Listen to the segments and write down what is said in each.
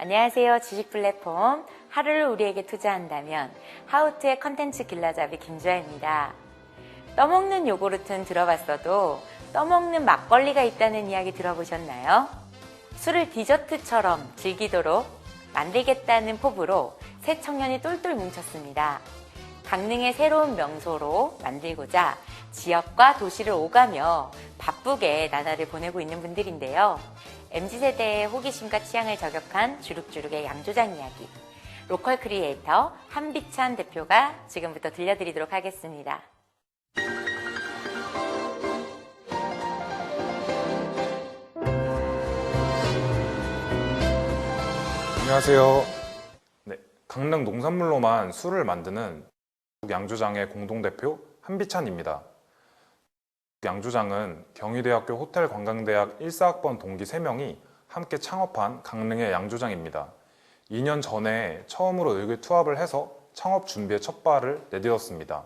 안녕하세요. 주식 플랫폼 하루를 우리에게 투자한다면 하우투의 컨텐츠 길라잡이 김주아입니다. 떠먹는 요구르트는 들어봤어도 떠먹는 막걸리가 있다는 이야기 들어보셨나요? 술을 디저트처럼 즐기도록 만들겠다는 포부로 새 청년이 똘똘 뭉쳤습니다. 강릉의 새로운 명소로 만들고자 지역과 도시를 오가며 바쁘게 나날을 보내고 있는 분들인데요. MZ세대의 호기심과 취향을 저격한 주룩주룩의 양조장 이야기, 로컬 크리에이터 한비찬 대표가 지금부터 들려드리도록 하겠습니다. 안녕하세요. 네, 강릉 농산물로만 술을 만드는 양조장의 공동대표 한비찬입니다. 양조장은 경희대학교 호텔관광대학 1사학번 동기 3명이 함께 창업한 강릉의 양조장입니다. 2년 전에 처음으로 의기투합을 해서 창업 준비에 첫 발을 내딛었습니다.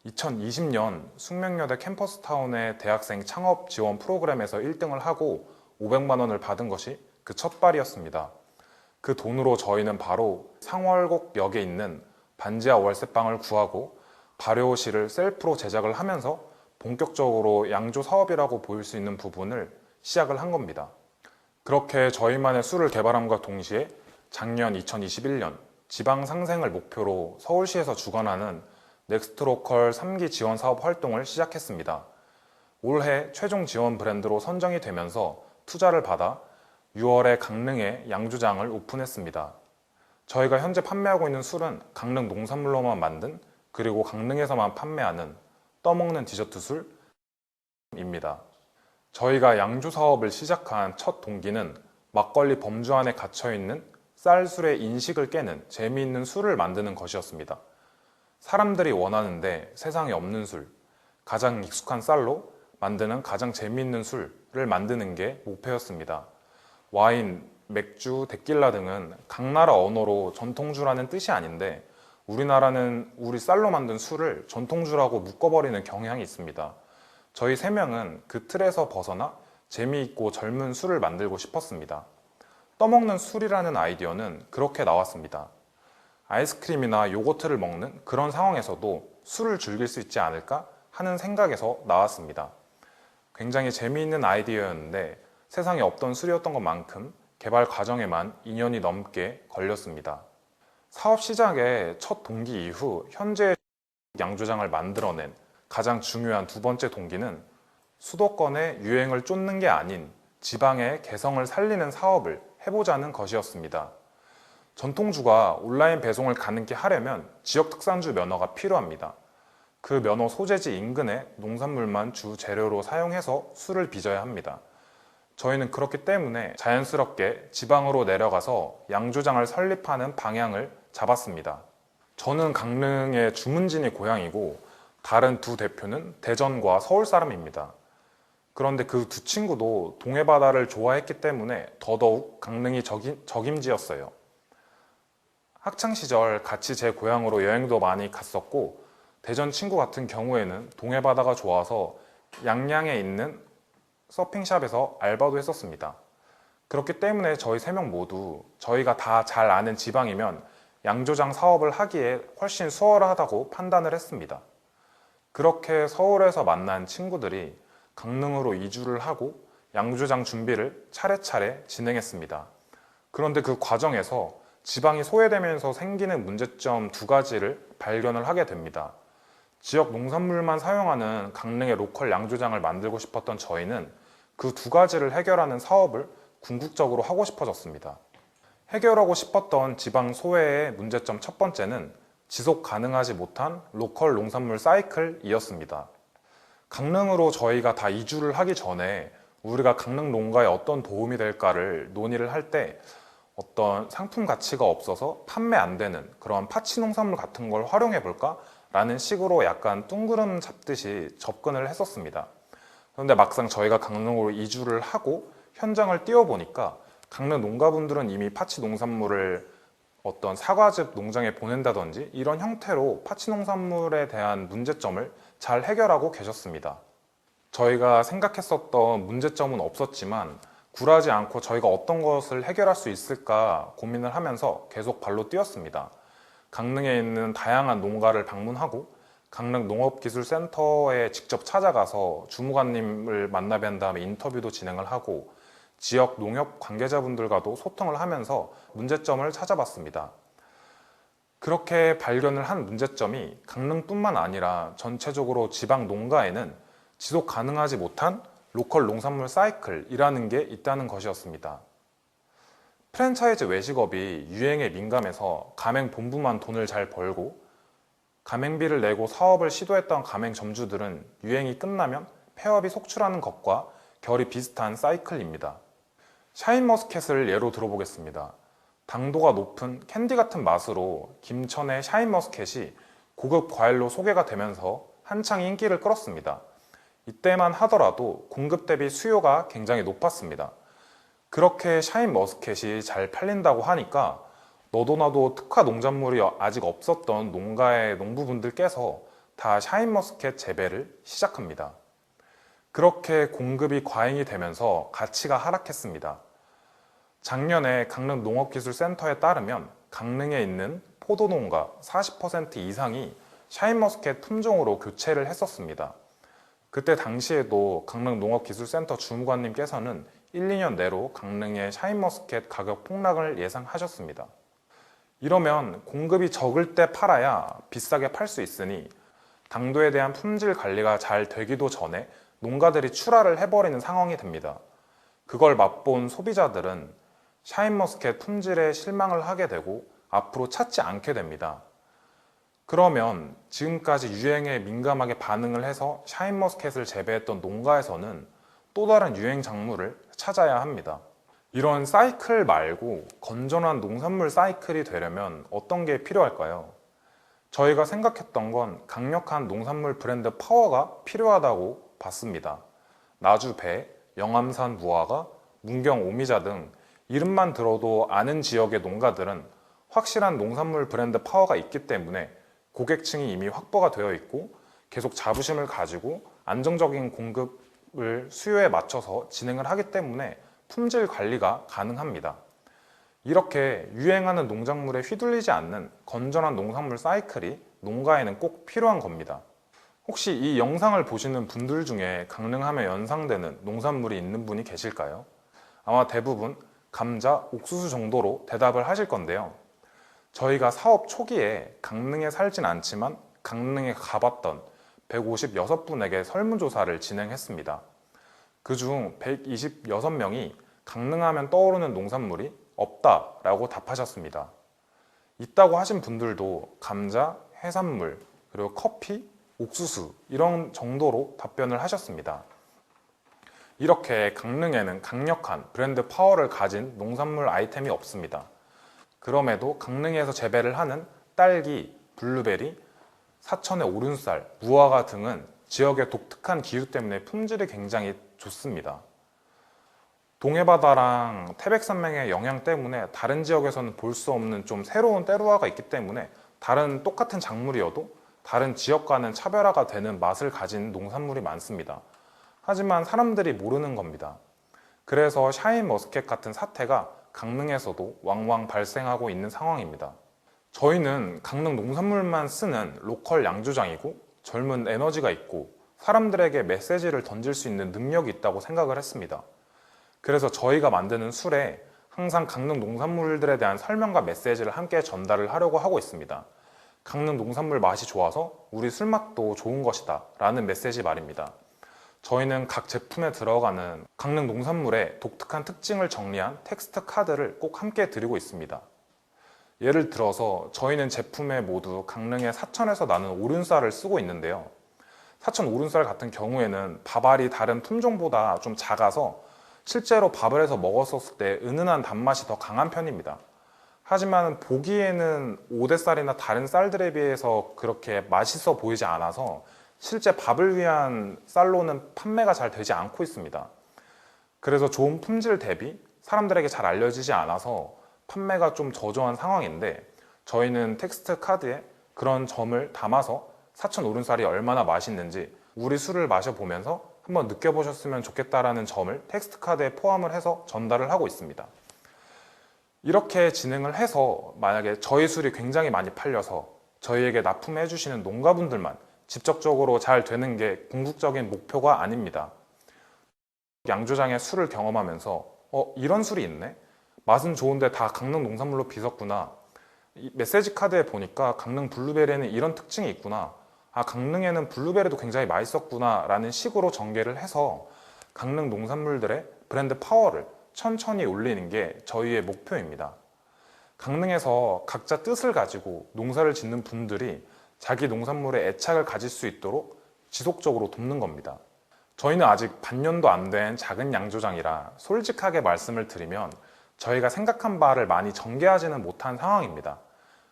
2020년 숙명여대 캠퍼스타운의 대학생 창업 지원 프로그램에서 1등을 하고 500만 원을 받은 것이 그 첫 발이었습니다. 그 돈으로 저희는 바로 상월곡역에 있는 반지하 월세방을 구하고 발효실을 셀프로 제작을 하면서 본격적으로 양조 사업이라고 보일 수 있는 부분을 시작을 한 겁니다. 그렇게 저희만의 술을 개발함과 동시에 작년 2021년 지방 상생을 목표로 서울시에서 주관하는 넥스트로컬 3기 지원 사업 활동을 시작했습니다. 올해 최종 지원 브랜드로 선정이 되면서 투자를 받아 6월에 강릉에 양조장을 오픈했습니다. 저희가 현재 판매하고 있는 술은 강릉 농산물로만 만든 그리고 강릉에서만 판매하는 떠먹는 디저트 술입니다. 저희가 양조 사업을 시작한 첫 동기는 막걸리 범주 안에 갇혀있는 쌀술의 인식을 깨는 재미있는 술을 만드는 것이었습니다. 사람들이 원하는데 세상에 없는 술, 가장 익숙한 쌀로 만드는 가장 재미있는 술을 만드는 게 목표였습니다. 와인, 맥주, 데킬라 등은 각 나라 언어로 전통주라는 뜻이 아닌데 우리나라는 우리 쌀로 만든 술을 전통주라고 묶어버리는 경향이 있습니다. 저희 3명은 그 틀에서 벗어나 재미있고 젊은 술을 만들고 싶었습니다. 떠먹는 술이라는 아이디어는 그렇게 나왔습니다. 아이스크림이나 요거트를 먹는 그런 상황에서도 술을 즐길 수 있지 않을까 하는 생각에서 나왔습니다. 굉장히 재미있는 아이디어였는데 세상에 없던 술이었던 것만큼 개발 과정에만 2년이 넘게 걸렸습니다. 사업 시작의 첫 동기 이후 현재 양조장을 만들어낸 가장 중요한 두 번째 동기는 수도권의 유행을 쫓는 게 아닌 지방의 개성을 살리는 사업을 해보자는 것이었습니다. 전통주가 온라인 배송을 가능케 하려면 지역 특산주 면허가 필요합니다. 그 면허 소재지 인근의 농산물만 주 재료로 사용해서 술을 빚어야 합니다. 저희는 그렇기 때문에 자연스럽게 지방으로 내려가서 양조장을 설립하는 방향을 잡았습니다. 저는 강릉의 주문진이 고향이고 다른 두 대표는 대전과 서울 사람입니다. 그런데 그 두 친구도 동해바다를 좋아했기 때문에 더더욱 강릉이 적임지였어요. 학창시절 같이 제 고향으로 여행도 많이 갔었고 대전 친구 같은 경우에는 동해바다가 좋아서 양양에 있는 서핑샵에서 알바도 했었습니다. 그렇기 때문에 저희 3명 모두 저희가 다 잘 아는 지방이면 양조장 사업을 하기에 훨씬 수월하다고 판단을 했습니다. 그렇게 서울에서 만난 친구들이 강릉으로 이주를 하고 양조장 준비를 차례차례 진행했습니다. 그런데 그 과정에서 지방이 소외되면서 생기는 문제점 2가지를 발견을 하게 됩니다. 지역 농산물만 사용하는 강릉의 로컬 양조장을 만들고 싶었던 저희는 그 2가지를 해결하는 사업을 궁극적으로 하고 싶어졌습니다. 해결하고 싶었던 지방 소외의 문제점 첫 번째는 지속 가능하지 못한 로컬 농산물 사이클이었습니다. 강릉으로 저희가 다 이주를 하기 전에 우리가 강릉 농가에 어떤 도움이 될까를 논의를 할 때 어떤 상품 가치가 없어서 판매 안 되는 그런 파치 농산물 같은 걸 활용해 볼까? 라는 식으로 약간 뚱그름 잡듯이 접근을 했었습니다. 그런데 막상 저희가 강릉으로 이주를 하고 현장을 뛰어보니까 강릉 농가분들은 이미 파치 농산물을 어떤 사과즙 농장에 보낸다든지 이런 형태로 파치 농산물에 대한 문제점을 잘 해결하고 계셨습니다. 저희가 생각했었던 문제점은 없었지만 굴하지 않고 저희가 어떤 것을 해결할 수 있을까 고민을 하면서 계속 발로 뛰었습니다. 강릉에 있는 다양한 농가를 방문하고 강릉 농업기술센터에 직접 찾아가서 주무관님을 만나 뵌 다음에 인터뷰도 진행을 하고 지역 농협 관계자분들과도 소통을 하면서 문제점을 찾아봤습니다. 그렇게 발견을 한 문제점이 강릉뿐만 아니라 전체적으로 지방 농가에는 지속 가능하지 못한 로컬 농산물 사이클이라는 게 있다는 것이었습니다. 프랜차이즈 외식업이 유행에 민감해서 가맹 본부만 돈을 잘 벌고 가맹비를 내고 사업을 시도했던 가맹점주들은 유행이 끝나면 폐업이 속출하는 것과 결이 비슷한 사이클입니다. 샤인머스켓을 예로 들어보겠습니다. 당도가 높은 캔디 같은 맛으로 김천의 샤인머스켓이 고급 과일로 소개가 되면서 한창 인기를 끌었습니다. 이때만 하더라도 공급 대비 수요가 굉장히 높았습니다. 그렇게 샤인머스켓이 잘 팔린다고 하니까 너도 나도 특화 농작물이 아직 없었던 농가의 농부분들께서 다 샤인머스켓 재배를 시작합니다. 그렇게 공급이 과잉이 되면서 가치가 하락했습니다. 작년에 강릉 농업기술센터에 따르면 강릉에 있는 포도농가 40% 이상이 샤인머스켓 품종으로 교체를 했었습니다. 그때 당시에도 강릉 농업기술센터 주무관님께서는 1, 2년 내로 강릉의 샤인머스켓 가격 폭락을 예상하셨습니다. 이러면 공급이 적을 때 팔아야 비싸게 팔 수 있으니 당도에 대한 품질 관리가 잘 되기도 전에 농가들이 출하를 해버리는 상황이 됩니다. 그걸 맛본 소비자들은 샤인머스켓 품질에 실망을 하게 되고 앞으로 찾지 않게 됩니다. 그러면 지금까지 유행에 민감하게 반응을 해서 샤인머스켓을 재배했던 농가에서는 또 다른 유행 작물을 찾아야 합니다. 이런 사이클 말고 건전한 농산물 사이클이 되려면 어떤 게 필요할까요? 저희가 생각했던 건 강력한 농산물 브랜드 파워가 필요하다고 봤습니다. 나주배, 영암산 무화과, 문경 오미자 등 이름만 들어도 아는 지역의 농가들은 확실한 농산물 브랜드 파워가 있기 때문에 고객층이 이미 확보가 되어 있고 계속 자부심을 가지고 안정적인 공급을 수요에 맞춰서 진행을 하기 때문에 품질 관리가 가능합니다. 이렇게 유행하는 농작물에 휘둘리지 않는 건전한 농산물 사이클이 농가에는 꼭 필요한 겁니다. 혹시 이 영상을 보시는 분들 중에 강릉하면 연상되는 농산물이 있는 분이 계실까요? 아마 대부분 감자, 옥수수 정도로 대답을 하실 건데요. 저희가 사업 초기에 강릉에 살진 않지만 강릉에 가봤던 156분에게 설문조사를 진행했습니다. 그중 126명이 강릉하면 떠오르는 농산물이 없다라고 답하셨습니다. 있다고 하신 분들도 감자, 해산물, 그리고 커피, 옥수수 이런 정도로 답변을 하셨습니다. 이렇게 강릉에는 강력한 브랜드 파워를 가진 농산물 아이템이 없습니다. 그럼에도 강릉에서 재배를 하는 딸기, 블루베리, 사천의 오륜쌀, 무화과 등은 지역의 독특한 기후 때문에 품질이 굉장히 좋습니다. 동해바다랑 태백산맥의 영향 때문에 다른 지역에서는 볼 수 없는 좀 새로운 때루아가 있기 때문에 다른 똑같은 작물이어도 다른 지역과는 차별화가 되는 맛을 가진 농산물이 많습니다. 하지만 사람들이 모르는 겁니다. 그래서 샤인머스켓 같은 사태가 강릉에서도 왕왕 발생하고 있는 상황입니다. 저희는 강릉 농산물만 쓰는 로컬 양조장이고 젊은 에너지가 있고 사람들에게 메시지를 던질 수 있는 능력이 있다고 생각을 했습니다. 그래서 저희가 만드는 술에 항상 강릉 농산물들에 대한 설명과 메시지를 함께 전달을 하려고 하고 있습니다. 강릉 농산물 맛이 좋아서 우리 술 맛도 좋은 것이다 라는 메시지 말입니다. 저희는 각 제품에 들어가는 강릉 농산물의 독특한 특징을 정리한 텍스트 카드를 꼭 함께 드리고 있습니다. 예를 들어서 저희는 제품에 모두 강릉의 사천에서 나는 오륜쌀을 쓰고 있는데요. 사천 오륜쌀 같은 경우에는 밥알이 다른 품종보다 좀 작아서 실제로 밥을 해서 먹었을 때 은은한 단맛이 더 강한 편입니다. 하지만 보기에는 오대쌀이나 다른 쌀들에 비해서 그렇게 맛있어 보이지 않아서 실제 밥을 위한 쌀로는 판매가 잘 되지 않고 있습니다. 그래서 좋은 품질 대비 사람들에게 잘 알려지지 않아서 판매가 좀 저조한 상황인데 저희는 텍스트 카드에 그런 점을 담아서 사천 오륜쌀이 얼마나 맛있는지 우리 술을 마셔보면서 한번 느껴보셨으면 좋겠다라는 점을 텍스트 카드에 포함을 해서 전달을 하고 있습니다. 이렇게 진행을 해서 만약에 저희 술이 굉장히 많이 팔려서 저희에게 납품해 주시는 농가분들만 직접적으로 잘 되는 게 궁극적인 목표가 아닙니다. 양조장의 술을 경험하면서 이런 술이 있네? 맛은 좋은데 다 강릉 농산물로 빚었구나. 이 메시지 카드에 보니까 강릉 블루베리에는 이런 특징이 있구나. 강릉에는 블루베리도 굉장히 맛있었구나 라는 식으로 전개를 해서 강릉 농산물들의 브랜드 파워를 천천히 올리는 게 저희의 목표입니다. 강릉에서 각자 뜻을 가지고 농사를 짓는 분들이 자기 농산물에 애착을 가질 수 있도록 지속적으로 돕는 겁니다. 저희는 아직 반년도 안 된 작은 양조장이라 솔직하게 말씀을 드리면 저희가 생각한 바를 많이 전개하지는 못한 상황입니다.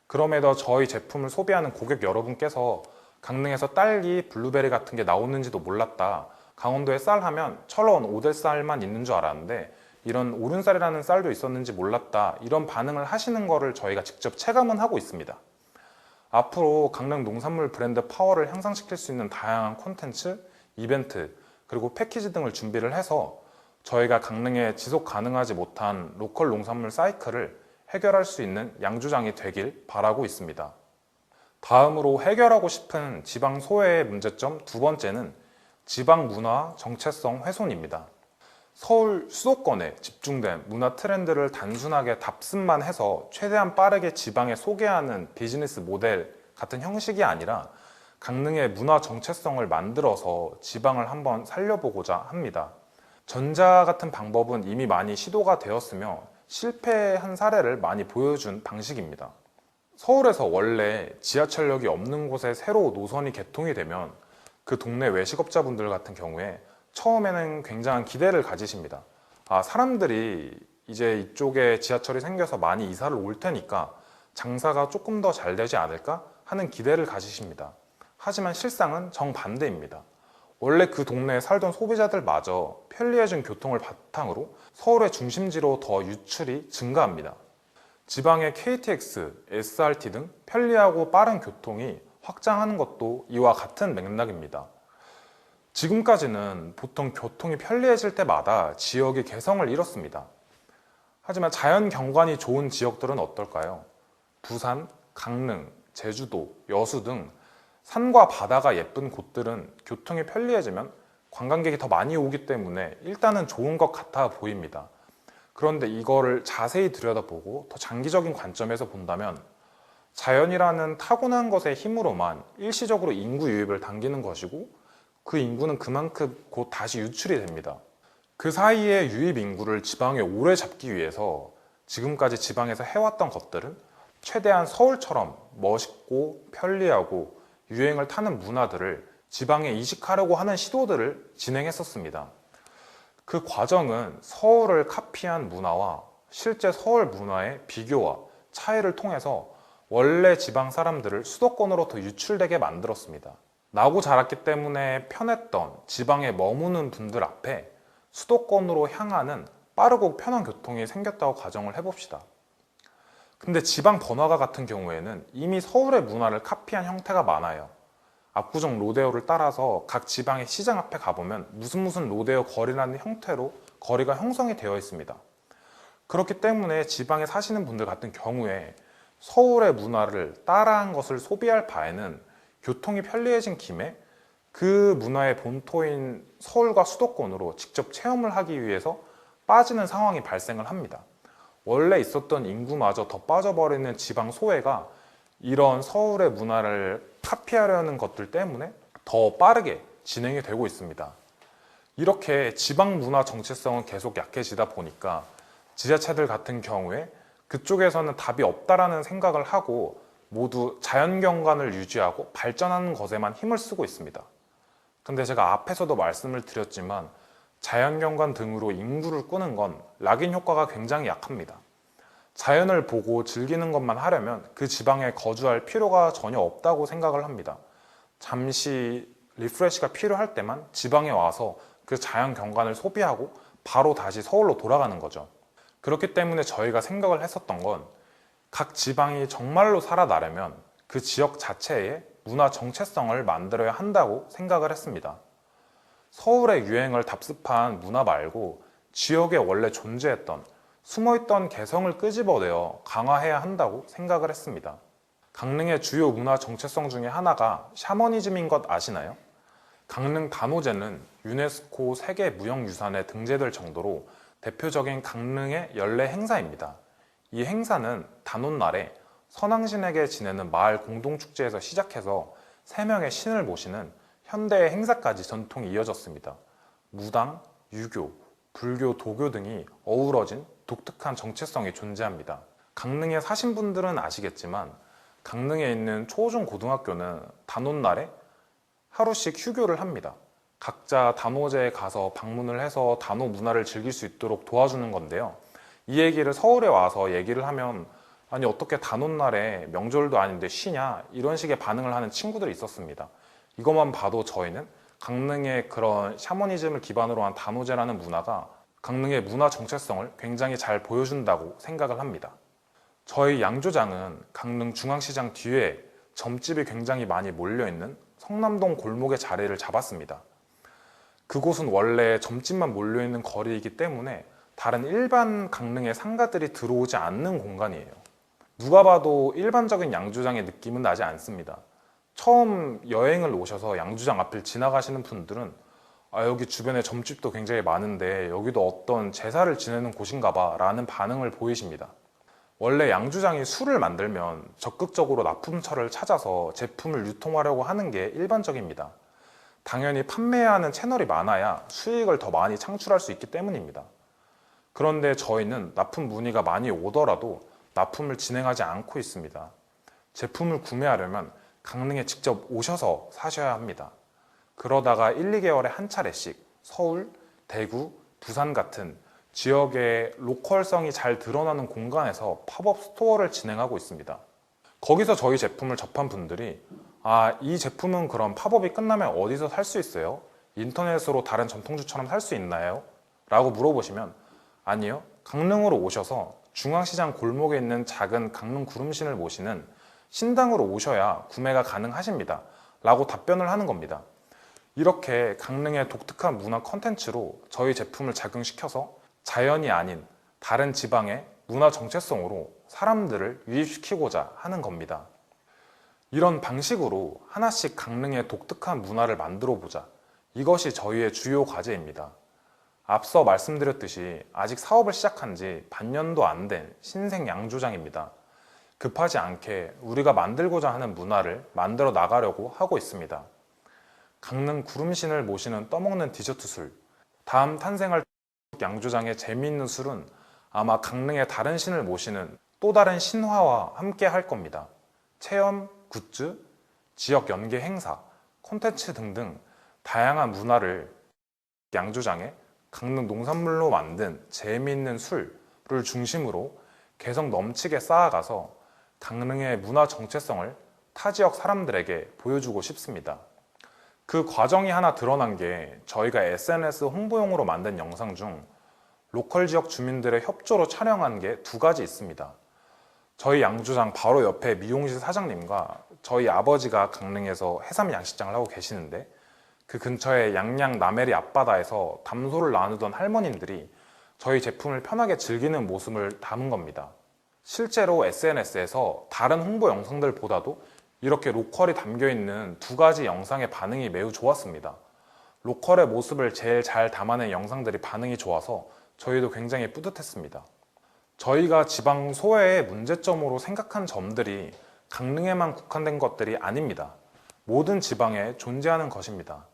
그럼에도 저희 제품을 소비하는 고객 여러분께서 강릉에서 딸기, 블루베리 같은 게 나오는지도 몰랐다. 강원도에 쌀 하면 철원, 오델쌀만 있는 줄 알았는데 이런 오른쌀이라는 쌀도 있었는지 몰랐다. 이런 반응을 하시는 거를 저희가 직접 체감은 하고 있습니다. 앞으로 강릉 농산물 브랜드 파워를 향상시킬 수 있는 다양한 콘텐츠, 이벤트, 그리고 패키지 등을 준비를 해서 저희가 강릉에 지속 가능하지 못한 로컬 농산물 사이클을 해결할 수 있는 양조장이 되길 바라고 있습니다. 다음으로 해결하고 싶은 지방 소외의 문제점 두 번째는 지방 문화 정체성 훼손입니다. 서울 수도권에 집중된 문화 트렌드를 단순하게 답습만 해서 최대한 빠르게 지방에 소개하는 비즈니스 모델 같은 형식이 아니라 강릉의 문화 정체성을 만들어서 지방을 한번 살려보고자 합니다. 전자 같은 방법은 이미 많이 시도가 되었으며 실패한 사례를 많이 보여준 방식입니다. 서울에서 원래 지하철역이 없는 곳에 새로 노선이 개통이 되면 그 동네 외식업자분들 같은 경우에 처음에는 굉장한 기대를 가지십니다. 사람들이 이제 이쪽에 지하철이 생겨서 많이 이사를 올 테니까 장사가 조금 더 잘 되지 않을까 하는 기대를 가지십니다. 하지만 실상은 정반대입니다. 원래 그 동네에 살던 소비자들마저 편리해진 교통을 바탕으로 서울의 중심지로 더 유출이 증가합니다. 지방의 KTX, SRT 등 편리하고 빠른 교통이 확장하는 것도 이와 같은 맥락입니다. 지금까지는 보통 교통이 편리해질 때마다 지역이 개성을 잃었습니다. 하지만 자연 경관이 좋은 지역들은 어떨까요? 부산, 강릉, 제주도, 여수 등 산과 바다가 예쁜 곳들은 교통이 편리해지면 관광객이 더 많이 오기 때문에 일단은 좋은 것 같아 보입니다. 그런데 이거를 자세히 들여다보고 더 장기적인 관점에서 본다면 자연이라는 타고난 것의 힘으로만 일시적으로 인구 유입을 당기는 것이고 그 인구는 그만큼 곧 다시 유출이 됩니다. 그 사이에 유입 인구를 지방에 오래 잡기 위해서 지금까지 지방에서 해왔던 것들은 최대한 서울처럼 멋있고 편리하고 유행을 타는 문화들을 지방에 이식하려고 하는 시도들을 진행했었습니다. 그 과정은 서울을 카피한 문화와 실제 서울 문화의 비교와 차이를 통해서 원래 지방 사람들을 수도권으로 더 유출되게 만들었습니다. 나고 자랐기 때문에 편했던 지방에 머무는 분들 앞에 수도권으로 향하는 빠르고 편한 교통이 생겼다고 가정을 해봅시다. 근데 지방 번화가 같은 경우에는 이미 서울의 문화를 카피한 형태가 많아요. 압구정 로데오를 따라서 각 지방의 시장 앞에 가보면 무슨 로데오 거리라는 형태로 거리가 형성이 되어 있습니다. 그렇기 때문에 지방에 사시는 분들 같은 경우에 서울의 문화를 따라한 것을 소비할 바에는 교통이 편리해진 김에 그 문화의 본토인 서울과 수도권으로 직접 체험을 하기 위해서 빠지는 상황이 발생을 합니다. 원래 있었던 인구마저 더 빠져버리는 지방 소외가 이런 서울의 문화를 카피하려는 것들 때문에 더 빠르게 진행이 되고 있습니다. 이렇게 지방 문화 정체성은 계속 약해지다 보니까 지자체들 같은 경우에 그쪽에서는 답이 없다라는 생각을 하고 모두 자연경관을 유지하고 발전하는 것에만 힘을 쓰고 있습니다. 근데 제가 앞에서도 말씀을 드렸지만 자연경관 등으로 인구를 끄는 건 락인 효과가 굉장히 약합니다. 자연을 보고 즐기는 것만 하려면 그 지방에 거주할 필요가 전혀 없다고 생각을 합니다. 잠시 리프레시가 필요할 때만 지방에 와서 그 자연경관을 소비하고 바로 다시 서울로 돌아가는 거죠. 그렇기 때문에 저희가 생각을 했었던 건 각 지방이 정말로 살아나려면 그 지역 자체에 문화 정체성을 만들어야 한다고 생각을 했습니다. 서울의 유행을 답습한 문화 말고 지역에 원래 존재했던 숨어있던 개성을 끄집어내어 강화해야 한다고 생각을 했습니다. 강릉의 주요 문화 정체성 중에 하나가 샤머니즘인 것 아시나요? 강릉 단오제는 유네스코 세계 무형유산에 등재될 정도로 대표적인 강릉의 연례 행사입니다. 이 행사는 단오날에 선왕신에게 지내는 마을 공동축제에서 시작해서 3명의 신을 모시는 현대의 행사까지 전통이 이어졌습니다. 무당, 유교, 불교, 도교 등이 어우러진 독특한 정체성이 존재합니다. 강릉에 사신 분들은 아시겠지만 강릉에 있는 초중 고등학교는 단오날에 하루씩 휴교를 합니다. 각자 단오제에 가서 방문을 해서 단오 문화를 즐길 수 있도록 도와주는 건데요. 이 얘기를 서울에 와서 얘기를 하면 아니 어떻게 단오날에 명절도 아닌데 쉬냐 이런 식의 반응을 하는 친구들이 있었습니다. 이것만 봐도 저희는 강릉의 그런 샤머니즘을 기반으로 한 단오제라는 문화가 강릉의 문화 정체성을 굉장히 잘 보여준다고 생각을 합니다. 저희 양조장은 강릉 중앙시장 뒤에 점집이 굉장히 많이 몰려있는 성남동 골목의 자리를 잡았습니다. 그곳은 원래 점집만 몰려있는 거리이기 때문에 다른 일반 강릉의 상가들이 들어오지 않는 공간이에요. 누가 봐도 일반적인 양조장의 느낌은 나지 않습니다. 처음 여행을 오셔서 양조장 앞을 지나가시는 분들은 여기 주변에 점집도 굉장히 많은데 여기도 어떤 제사를 지내는 곳인가 봐 라는 반응을 보이십니다. 원래 양조장이 술을 만들면 적극적으로 납품처를 찾아서 제품을 유통하려고 하는 게 일반적입니다. 당연히 판매하는 채널이 많아야 수익을 더 많이 창출할 수 있기 때문입니다. 그런데 저희는 납품 문의가 많이 오더라도 납품을 진행하지 않고 있습니다. 제품을 구매하려면 강릉에 직접 오셔서 사셔야 합니다. 그러다가 1, 2개월에 한 차례씩 서울, 대구, 부산 같은 지역의 로컬성이 잘 드러나는 공간에서 팝업 스토어를 진행하고 있습니다. 거기서 저희 제품을 접한 분들이 이 제품은 그럼 팝업이 끝나면 어디서 살 수 있어요? 인터넷으로 다른 전통주처럼 살 수 있나요? 라고 물어보시면 아니요, 강릉으로 오셔서 중앙시장 골목에 있는 작은 강릉 구름신을 모시는 신당으로 오셔야 구매가 가능하십니다 라고 답변을 하는 겁니다. 이렇게 강릉의 독특한 문화 컨텐츠로 저희 제품을 작용시켜서 자연이 아닌 다른 지방의 문화 정체성으로 사람들을 유입시키고자 하는 겁니다. 이런 방식으로 하나씩 강릉의 독특한 문화를 만들어 보자. 이것이 저희의 주요 과제입니다. 앞서 말씀드렸듯이 아직 사업을 시작한 지 반년도 안 된 신생 양조장입니다. 급하지 않게 우리가 만들고자 하는 문화를 만들어 나가려고 하고 있습니다. 강릉 구름신을 모시는 떠먹는 디저트 술, 다음 탄생할 양조장의 재미있는 술은 아마 강릉의 다른 신을 모시는 또 다른 신화와 함께 할 겁니다. 체험, 굿즈, 지역 연계 행사, 콘텐츠 등등 다양한 문화를 양조장에 강릉 농산물로 만든 재미있는 술을 중심으로 개성 넘치게 쌓아가서 강릉의 문화 정체성을 타 지역 사람들에게 보여주고 싶습니다. 그 과정이 하나 드러난 게 저희가 SNS 홍보용으로 만든 영상 중 로컬 지역 주민들의 협조로 촬영한 게 2가지 있습니다. 저희 양조장 바로 옆에 미용실 사장님과 저희 아버지가 강릉에서 해삼 양식장을 하고 계시는데 그 근처에 양양 나메리 앞바다에서 담소를 나누던 할머님들이 저희 제품을 편하게 즐기는 모습을 담은 겁니다. 실제로 SNS에서 다른 홍보 영상들보다도 이렇게 로컬이 담겨있는 2가지 영상의 반응이 매우 좋았습니다. 로컬의 모습을 제일 잘 담아낸 영상들이 반응이 좋아서 저희도 굉장히 뿌듯했습니다. 저희가 지방 소외의 문제점으로 생각한 점들이 강릉에만 국한된 것들이 아닙니다. 모든 지방에 존재하는 것입니다.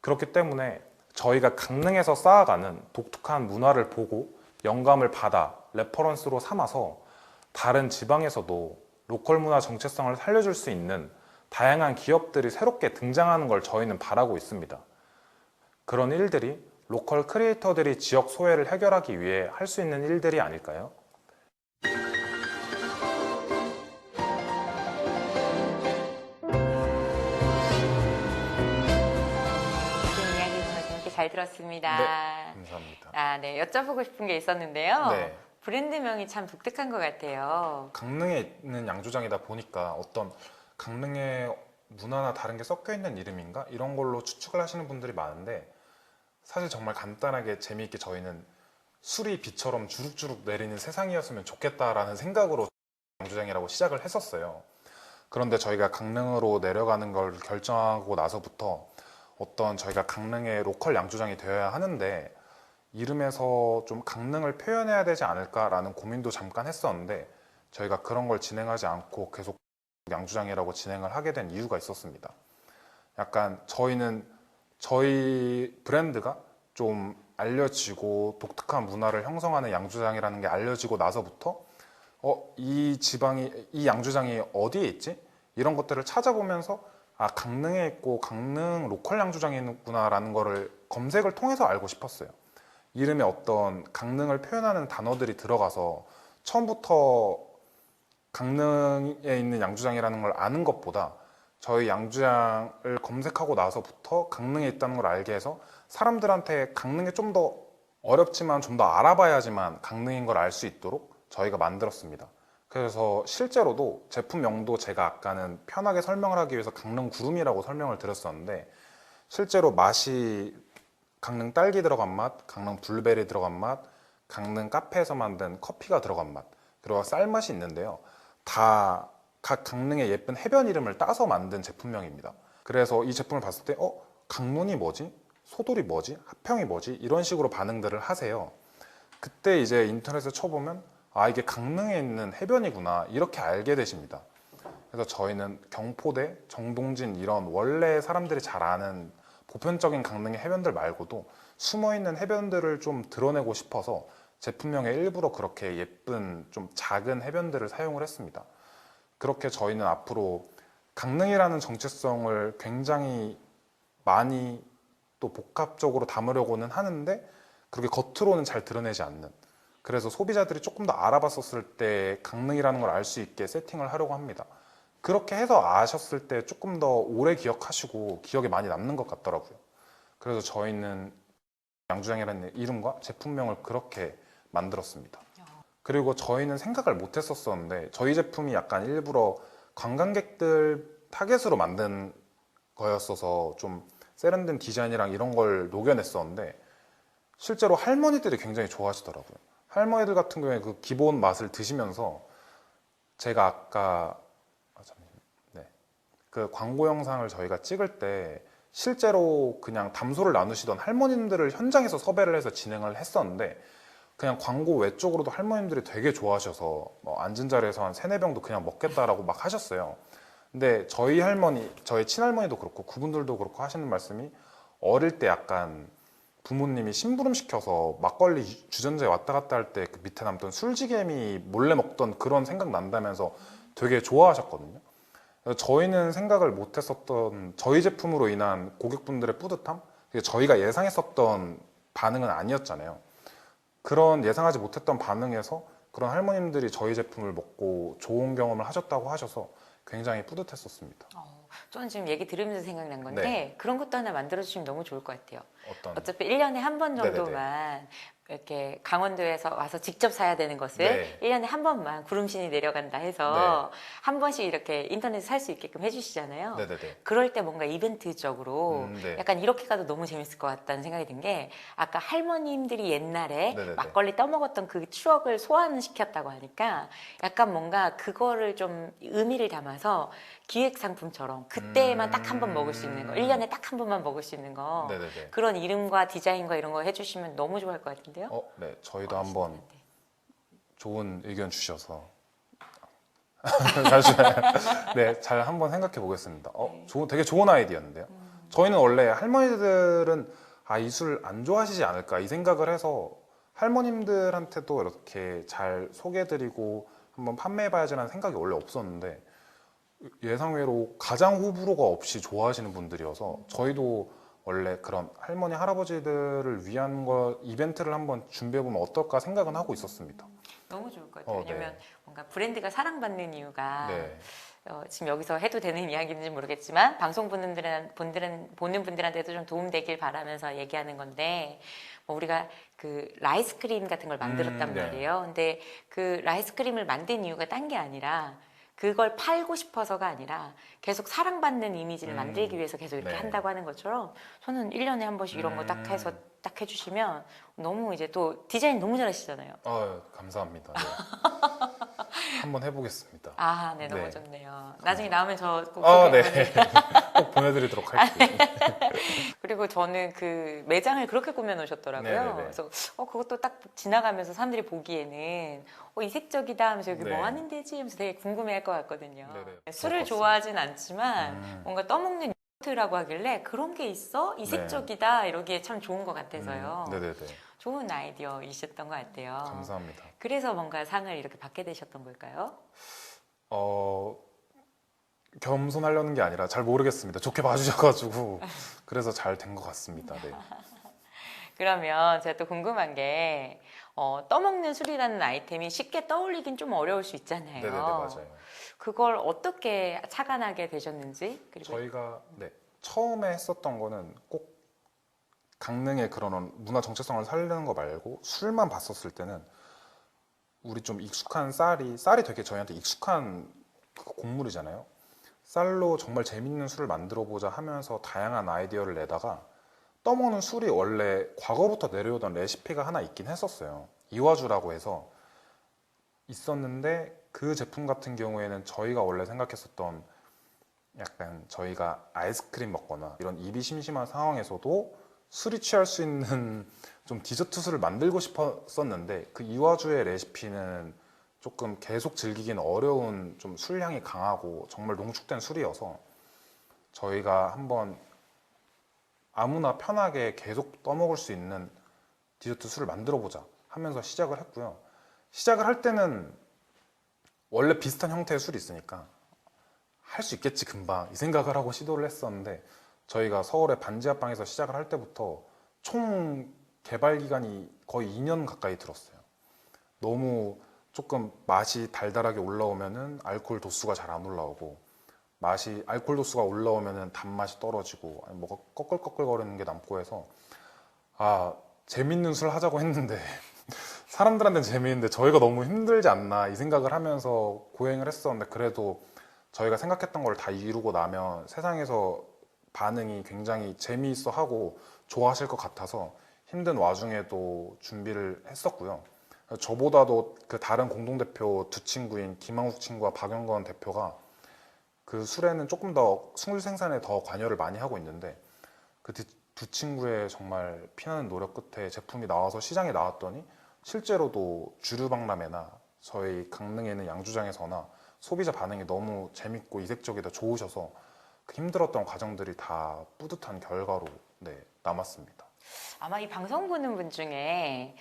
그렇기 때문에 저희가 강릉에서 쌓아가는 독특한 문화를 보고 영감을 받아 레퍼런스로 삼아서 다른 지방에서도 로컬 문화 정체성을 살려줄 수 있는 다양한 기업들이 새롭게 등장하는 걸 저희는 바라고 있습니다. 그런 일들이 로컬 크리에이터들이 지역 소외를 해결하기 위해 할 수 있는 일들이 아닐까요? 이야기 정말 재밌게 잘 들었습니다. 네, 감사합니다. 네, 여쭤보고 싶은 게 있었는데요. 네. 브랜드명이 참 독특한 것 같아요. 강릉에 있는 양조장이다 보니까 어떤 강릉의 문화나 다른 게 섞여 있는 이름인가? 이런 걸로 추측을 하시는 분들이 많은데 사실 정말 간단하게 재미있게 저희는 술이 비처럼 주룩주룩 내리는 세상이었으면 좋겠다라는 생각으로 양주장이라고 시작을 했었어요. 그런데 저희가 강릉으로 내려가는 걸 결정하고 나서부터 어떤 저희가 강릉의 로컬 양주장이 되어야 하는데 이름에서 좀 강릉을 표현해야 되지 않을까라는 고민도 잠깐 했었는데 저희가 그런 걸 진행하지 않고 계속 양주장이라고 진행을 하게 된 이유가 있었습니다. 약간 저희는 저희 브랜드가 좀 알려지고 독특한 문화를 형성하는 양주장이라는 게 알려지고 나서부터 이 지방이, 이 양주장이 어디에 있지? 이런 것들을 찾아보면서 강릉에 있고 강릉 로컬 양주장이 있구나라는 거를 검색을 통해서 알고 싶었어요. 이름에 어떤 강릉을 표현하는 단어들이 들어가서 처음부터 강릉에 있는 양주장이라는 걸 아는 것보다 저희 양주장을 검색하고 나서부터 강릉에 있다는 걸 알게 해서 사람들한테 강릉에 좀 더 어렵지만 좀 더 알아봐야지만 강릉인 걸 알 수 있도록 저희가 만들었습니다. 그래서 실제로도 제품명도 제가 아까는 편하게 설명을 하기 위해서 강릉 구름이라고 설명을 드렸었는데 실제로 맛이 강릉 딸기 들어간 맛, 강릉 블루베리 들어간 맛, 강릉 카페에서 만든 커피가 들어간 맛, 그리고 쌀맛이 있는데요. 다 각 강릉의 예쁜 해변 이름을 따서 만든 제품명입니다. 그래서 이 제품을 봤을 때 강론이 뭐지? 소돌이 뭐지? 하평이 뭐지? 이런 식으로 반응들을 하세요. 그때 이제 인터넷에 쳐보면 이게 강릉에 있는 해변이구나 이렇게 알게 되십니다. 그래서 저희는 경포대, 정동진 이런 원래 사람들이 잘 아는 보편적인 강릉의 해변들 말고도 숨어있는 해변들을 좀 드러내고 싶어서 제품명에 일부러 그렇게 예쁜 좀 작은 해변들을 사용을 했습니다. 그렇게 저희는 앞으로 강릉이라는 정체성을 굉장히 많이 또 복합적으로 담으려고는 하는데 그렇게 겉으로는 잘 드러내지 않는, 그래서 소비자들이 조금 더 알아봤었을 때 강릉이라는 걸 알 수 있게 세팅을 하려고 합니다. 그렇게 해서 아셨을 때 조금 더 오래 기억하시고 기억에 많이 남는 것 같더라고요. 그래서 저희는 양주장이라는 이름과 제품명을 그렇게 만들었습니다. 그리고 저희는 생각을 못 했었었는데 저희 제품이 약간 일부러 관광객들 타겟으로 만든 거였어서 좀 세련된 디자인이랑 이런 걸 녹여냈었는데 실제로 할머니들이 굉장히 좋아하시더라고요. 할머니들 같은 경우에 그 기본 맛을 드시면서 제가 아까 그 광고 영상을 저희가 찍을 때 실제로 그냥 담소를 나누시던 할머님들을 현장에서 섭외를 해서 진행을 했었는데 그냥 광고 외적으로도 할머님들이 되게 좋아하셔서 앉은 자리에서 한 3-4병도 그냥 먹겠다라고 막 하셨어요. 근데 저희 할머니, 저희 친할머니도 그렇고 그분들도 그렇고 하시는 말씀이 어릴 때 약간 부모님이 심부름 시켜서 막걸리 주전자에 왔다 갔다 할 때 그 밑에 남던 술지개미 몰래 먹던 그런 생각 난다면서 되게 좋아하셨거든요. 그래서 저희는 생각을 못 했었던 저희 제품으로 인한 고객분들의 뿌듯함? 저희가 예상했었던 반응은 아니었잖아요. 그런 예상하지 못했던 반응에서 그런 할머님들이 저희 제품을 먹고 좋은 경험을 하셨다고 하셔서 굉장히 뿌듯했었습니다. 저는 지금 얘기 들으면서 생각난 건데 네. 그런 것도 하나 만들어주시면 너무 좋을 것 같아요. 어떤? 어차피 1년에 한 번 정도만 이렇게 강원도에서 와서 직접 사야 되는 것을 네. 1년에 한 번만 구름신이 내려간다 해서 한 번씩 이렇게 인터넷에 살 수 있게끔 해주시잖아요. 네네네. 그럴 때 뭔가 이벤트적으로 네. 약간 이렇게 가도 너무 재밌을 것 같다는 생각이 든 게 아까 할머님들이 옛날에 네네네. 막걸리 떠먹었던 그 추억을 소환시켰다고 하니까 약간 뭔가 그거를 좀 의미를 담아서 기획상품처럼 그때만 딱 한 번 먹을 수 있는 거, 1년에 딱 한 번만 먹을 수 있는 거, 네네네. 그런 이름과 디자인과 이런 거 해주시면 너무 좋아할 것 같은데요? 네. 저희도 한번 좋은 의견 주셔서 잘 한번 생각해 보겠습니다. 되게 좋은 아이디어인데요. 저희는 원래 할머니들은 이 술 안 좋아하시지 않을까 이 생각을 해서 할머님들한테도 이렇게 잘 소개해드리고 한번 판매해봐야지라는 생각이 원래 없었는데 예상외로 가장 호불호가 없이 좋아하시는 분들이어서 저희도 원래 그런 할머니 할아버지들을 위한 이벤트를 한번 준비해보면 어떨까 생각은 하고 있었습니다. 너무 좋을 것 같아요. 왜냐면 네. 뭔가 브랜드가 사랑받는 이유가 네. 지금 여기서 해도 되는 이야기인지 모르겠지만 방송 보는 분들한테도 좀 도움되길 바라면서 얘기하는 건데 우리가 그 라이스크림 같은 걸 만들었단 네. 말이에요. 근데 그 라이스크림을 만든 이유가 딴 게 아니라 그걸 팔고 싶어서가 아니라 계속 사랑받는 이미지를 만들기 위해서 계속 이렇게 네. 한다고 하는 것처럼 저는 1년에 한 번씩 이런 거 딱 해서 딱 해주시면 너무 이제 또 디자인 너무 잘하시잖아요. 감사합니다. 네. 한번 해보겠습니다. 아, 네, 너무 네. 좋네요. 나중에 나오면 저꼭 네. 꼭 보내드리도록 할게요. 그리고 저는 그 매장을 그렇게 꾸며놓으셨더라고요. 네네네. 그래서 그것도 딱 지나가면서 사람들이 보기에는 이색적이다 하면서 여기 네. 뭐 하는 데지 하면서 되게 궁금해할 것 같거든요. 네네. 술을 그럴 것 좋아하진 않지만 음. 뭔가 떠먹는 요트라고 하길래 그런 게 있어? 이색적이다 이러기에 참 좋은 것 같아서요. 네네네. 좋은 아이디어이셨던 것 같아요. 감사합니다. 그래서 뭔가 상을 이렇게 받게 되셨던 걸까요? 겸손하려는 게 아니라 잘 모르겠습니다. 좋게 봐주셔가지고 그래서 잘 된 것 같습니다. 네. 그러면 제가 또 궁금한 게 떠먹는 술이라는 아이템이 쉽게 떠올리긴 좀 어려울 수 있잖아요. 네네네, 맞아요. 그걸 어떻게 착안하게 되셨는지 그리고 저희가 처음에 했었던 거는 꼭 강릉의 그런 문화 정체성을 살리는 거 말고 술만 봤었을 때는 우리 좀 익숙한 쌀이 되게 저희한테 익숙한 그 곡물이잖아요. 쌀로 정말 재밌는 술을 만들어 보자 하면서 다양한 아이디어를 내다가 떠먹는 술이 원래 과거부터 내려오던 레시피가 하나 있긴 했었어요. 이화주라고 해서 있었는데 그 제품 같은 경우에는 저희가 원래 생각했었던 약간 저희가 아이스크림 먹거나 이런 입이 심심한 상황에서도 술이 취할 수 있는 좀 디저트 술을 만들고 싶었었는데 그 이화주의 레시피는 조금 계속 즐기기는 어려운 좀 술향이 강하고 정말 농축된 술이어서 저희가 한번 아무나 편하게 계속 떠먹을 수 있는 디저트 술을 만들어 보자 하면서 시작을 했고요. 시작을 할 때는 원래 비슷한 형태의 술이 있으니까 할 수 있겠지 금방 이 생각을 하고 시도를 했었는데 저희가 서울의 반지하방에서 시작을 할 때부터 총 개발 기간이 거의 2년 가까이 들었어요. 너무 조금 맛이 달달하게 올라오면은 알코올 도수가 잘 안 올라오고 알코올 도수가 올라오면은 단맛이 떨어지고 뭐가 꺼끌꺼끌거리는 게 남고 해서 재밌는 술 하자고 했는데 사람들한테는 재미있는데 저희가 너무 힘들지 않나 이 생각을 하면서 고행을 했었는데 그래도 저희가 생각했던 걸 다 이루고 나면 세상에서 반응이 굉장히 재미있어 하고 좋아하실 것 같아서 힘든 와중에도 준비를 했었고요. 저보다도 그 다른 공동대표 두 친구인 김항욱 친구와 박영건 대표가 그 술에는 조금 더 술 생산에 더 관여를 많이 하고 있는데 그 두 친구의 정말 피나는 노력 끝에 제품이 나와서 시장에 나왔더니 실제로도 주류박람회나 저희 강릉에 있는 양주장에서나 소비자 반응이 너무 재밌고 이색적이다 좋으셔서 그 힘들었던 과정들이 다 뿌듯한 결과로 남았습니다. 아마 이 방송 보는 분 중에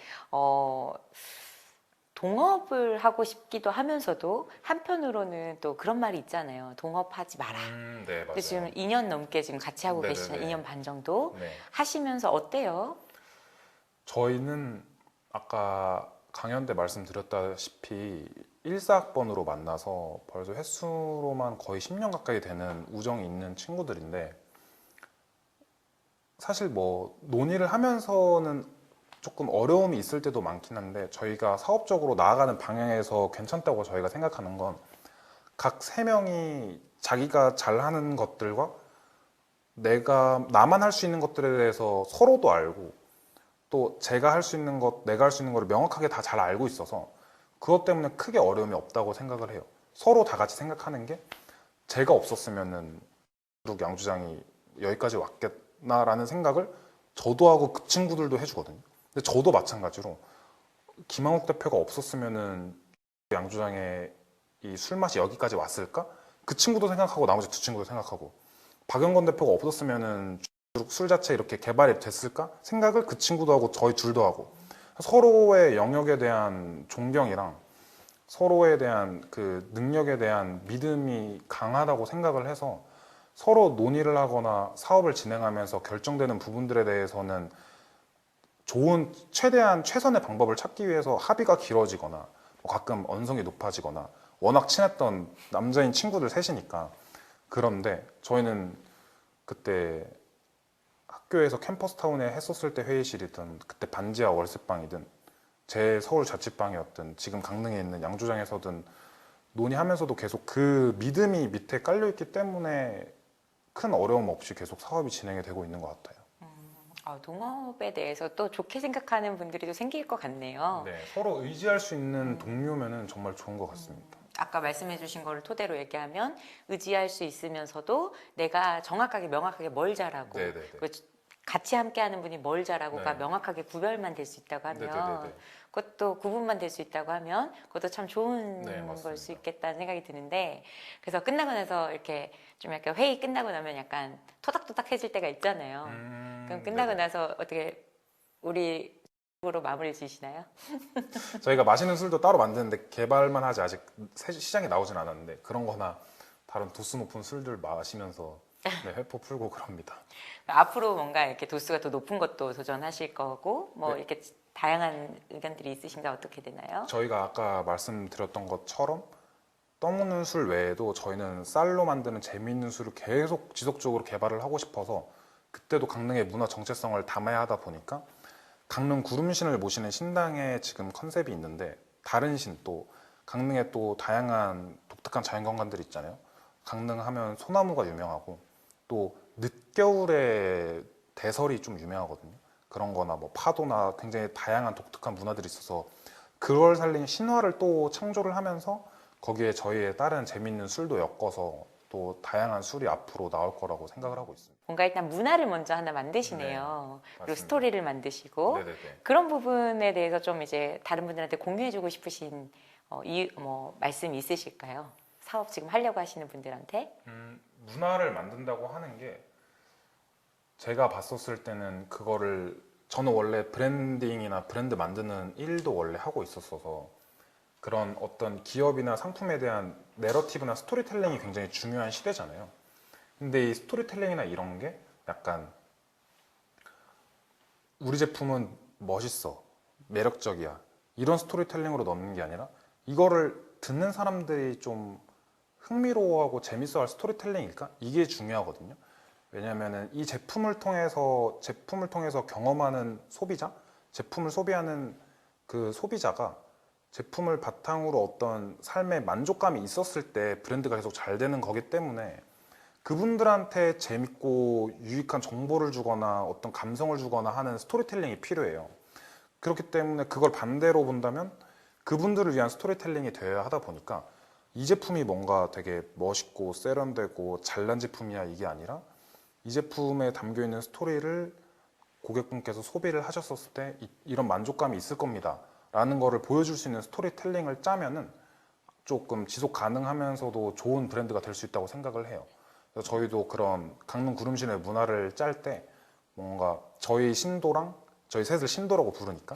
동업을 하고 싶기도 하면서도 한편으로는 또 그런 말이 있잖아요. 동업하지 마라. 네, 맞아요. 근데 지금 2년 넘게 지금 같이 하고 네네네. 계시잖아요. 2년 반 정도 네. 하시면서 어때요? 저희는 아까 강연 때 말씀드렸다시피 1사학번으로 만나서 벌써 횟수로만 거의 10년 가까이 되는 우정이 있는 친구들인데 사실 뭐 논의를 하면서는 조금 어려움이 있을 때도 많긴 한데 저희가 사업적으로 나아가는 방향에서 괜찮다고 저희가 생각하는 건 각 3명이 자기가 잘하는 것들과 나만 할 수 있는 것들에 대해서 서로도 알고 또 제가 할 수 있는 것, 내가 할 수 있는 거를 명확하게 다 잘 알고 있어서 그것 때문에 크게 어려움이 없다고 생각을 해요. 서로 다 같이 생각하는 게 제가 없었으면은 양주장이 여기까지 왔겠나라는 생각을 저도 하고 그 친구들도 해주거든요. 근데 저도 마찬가지로 김항욱 대표가 없었으면은 양주장의 이 술맛이 여기까지 왔을까? 그 친구도 생각하고 나머지 두 친구도 생각하고 박영건 대표가 없었으면은 술 자체 이렇게 개발이 됐을까? 생각을 그 친구도 하고 저희 둘도 하고 서로의 영역에 대한 존경이랑 서로에 대한 그 능력에 대한 믿음이 강하다고 생각을 해서 서로 논의를 하거나 사업을 진행하면서 결정되는 부분들에 대해서는 좋은 최대한 최선의 방법을 찾기 위해서 합의가 길어지거나 가끔 언성이 높아지거나 워낙 친했던 남자인 친구들 셋이니까 그런데 저희는 그때 학교에서 캠퍼스타운에 했었을 때 회의실이든 그때 반지하 월세방이든 제 서울 자취방이었든 지금 강릉에 있는 양주장에서든 논의하면서도 계속 그 믿음이 밑에 깔려 있기 때문에 큰 어려움 없이 계속 사업이 진행이 되고 있는 것 같아요. 농업에 대해서 또 좋게 생각하는 분들이 또 생길 것 같네요. 네, 서로 의지할 수 있는 동료면은 정말 좋은 것 같습니다. 아까 말씀해 주신 거를 토대로 얘기하면 의지할 수 있으면서도 내가 정확하게 명확하게 뭘 잘하고 네네네. 그 같이 함께 하는 분이 뭘 잘하고가 네. 명확하게 구별만 될 수 있다고 하면 네네네네. 그것도 구분만 될 수 있다고 하면 그것도 참 좋은 네, 걸 수 맞습니다. 있겠다는 생각이 드는데 그래서 끝나고 나서 이렇게 좀 약간 회의 끝나고 나면 약간 토닥토닥해질 때가 있잖아요. 그럼 끝나고 네네. 나서 어떻게 우리 으로 마무리 지시나요? 저희가 마시는 술도 따로 만드는데 개발만 하지 아직 시장에 나오진 않았는데 그런 거나 다른 도수 높은 술들 마시면서 네, 회포 풀고 그럽니다. 앞으로 뭔가 이렇게 도수가 더 높은 것도 도전하실 거고 뭐 네. 이렇게 다양한 의견들이 있으신가 어떻게 되나요? 저희가 아까 말씀드렸던 것처럼 떠먹는 술 외에도 저희는 쌀로 만드는 재미있는 술을 계속 지속적으로 개발을 하고 싶어서 그때도 강릉의 문화 정체성을 담아야 하다 보니까 강릉 구름신을 모시는 신당에 지금 컨셉이 있는데 다른 신 또 강릉에 또 다양한 독특한 자연경관들이 있잖아요. 강릉 하면 소나무가 유명하고 또 늦겨울에 대설이 좀 유명하거든요. 그런 거나 뭐 파도나 굉장히 다양한 독특한 문화들이 있어서 그걸 살린 신화를 또 창조를 하면서 거기에 저희의 다른 재밌는 술도 엮어서 또 다양한 술이 앞으로 나올 거라고 생각을 하고 있습니다. 뭔가 일단 문화를 먼저 하나 만드시네요. 그리고 맞습니다. 스토리를 만드시고 네네네. 그런 부분에 대해서 좀 이제 다른 분들한테 공유해주고 싶으신 말씀이 있으실까요? 사업 지금 하려고 하시는 분들한테? 문화를 만든다고 하는 게 제가 봤었을 때는 그거를 저는 원래 브랜딩이나 브랜드 만드는 일도 원래 하고 있었어서 그런 어떤 기업이나 상품에 대한 내러티브나 스토리텔링이 굉장히 중요한 시대잖아요. 근데 이 스토리텔링이나 이런 게 약간 우리 제품은 멋있어, 매력적이야 이런 스토리텔링으로 넣는 게 아니라 이거를 듣는 사람들이 좀 흥미로워하고 재밌어할 스토리텔링일까? 이게 중요하거든요. 왜냐하면 이 제품을 통해서 경험하는 소비자, 제품을 소비하는 그 소비자가 제품을 바탕으로 어떤 삶의 만족감이 있었을 때 브랜드가 계속 잘 되는 거기 때문에 그분들한테 재밌고 유익한 정보를 주거나 어떤 감성을 주거나 하는 스토리텔링이 필요해요. 그렇기 때문에 그걸 반대로 본다면 그분들을 위한 스토리텔링이 되어야 하다 보니까 이 제품이 뭔가 되게 멋있고 세련되고 잘난 제품이야 이게 아니라 이 제품에 담겨 있는 스토리를 고객분께서 소비를 하셨을 때 이런 만족감이 있을 겁니다 라는 거를 보여줄 수 있는 스토리텔링을 짜면은 조금 지속 가능하면서도 좋은 브랜드가 될 수 있다고 생각을 해요. 그래서 저희도 그런 강릉 구름신의 문화를 짤 때 뭔가 저희 신도랑 저희 셋을 신도라고 부르니까